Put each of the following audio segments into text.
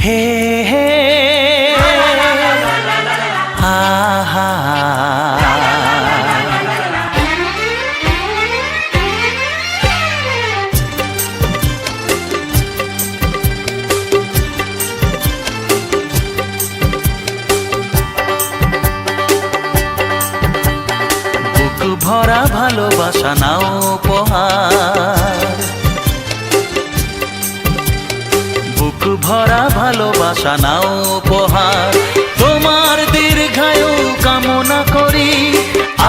হে হে আহা বুক ভরা ভালোবাসা নাও উপহার, বুক ভরা ভালোবাসা নাও উপহার। তোমার দীর্ঘায়ু কামনা করি,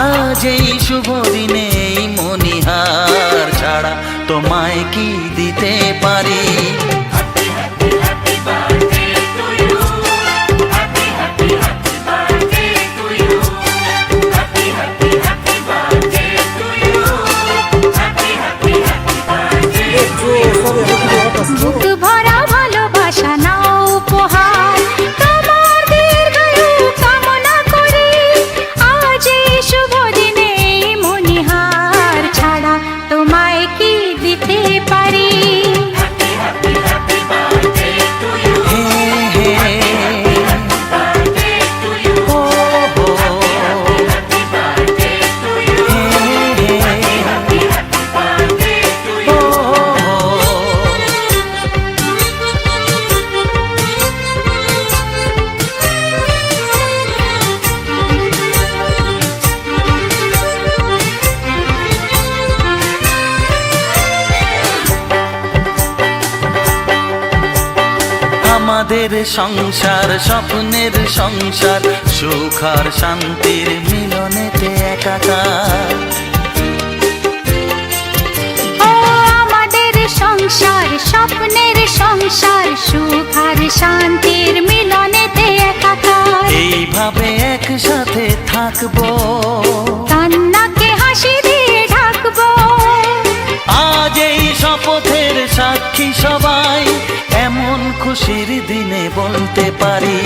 আজ এই শুভ দিনে এই মনিহার ছাড়া তোমায় কি দিতে পারি। বুক ভরা ভালোবাসা নাও উপহার, তোমার দীর্ঘায়ু কামনা করি, আজ এই শুভ দিনে মনিহার ছাড়া তোমায় কি দিতে পারি। আমাদের সংসার স্বপ্নের সংসার, সুখ আর শান্তির মিলনেতে একাকার। ও আমাদের সংসার স্বপ্নের সংসার, সুখ আর শান্তির মিলনেতে একাকার। এইভাবে একসাথে থাকবো, কান্নাকে হাসি দিয়ে ঢাকবো, আজ এই শপথের সাক্ষী সবাই, এমন খুশির দিনে বলতে পারি।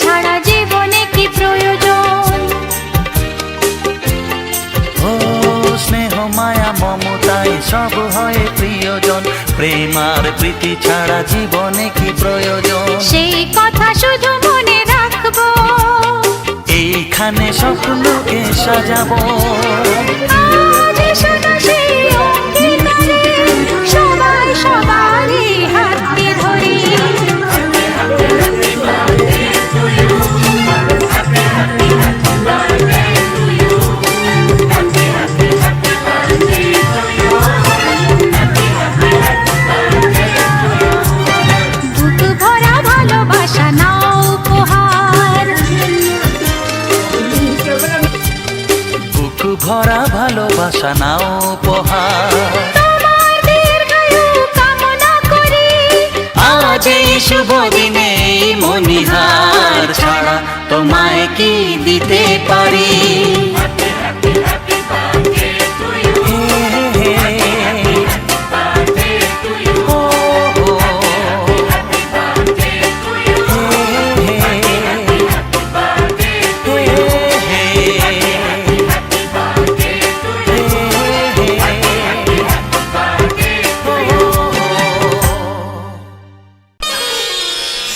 ছাড়া জীবনে কি প্রয়োজন। ও স্নেহ মায়া মমতায় সব হয় প্রিয়জন, প্রেম আর প্রীতি ছাড়া জীবনে কি প্রয়োজন। সেই কথা শুধু মনে রাখবো, এইখানে স্বপ্নকে সাজাবো, আজ শোনা সেই অঙ্গীকারে সবাই সবারই হাতকে ধরি। ভরা ভালোবাসা নাও উপহার, তোমার দীর্ঘায়ু কামনা করি, আজ এই শুভ দিনে মনিহার ছাড়া তোমায় কি দিতে পারি।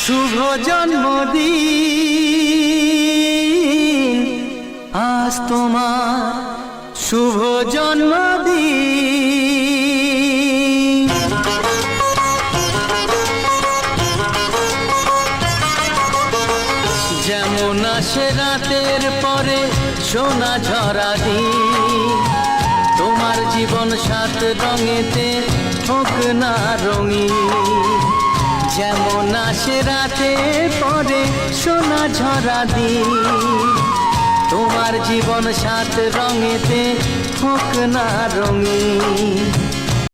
শুভ জন্মদিন আজ তোমার, শুভ জন্মদিন। যেমন আসে রাতের পরে সোনা ঝরা দিন, তোমার জীবন সাত রঙেতে হোক না রঙিন। যেমন আসে রাতে পরে সোনা ঝরা দিন, তোমার জীবন সাত রঙেতে হোক না রঙিন।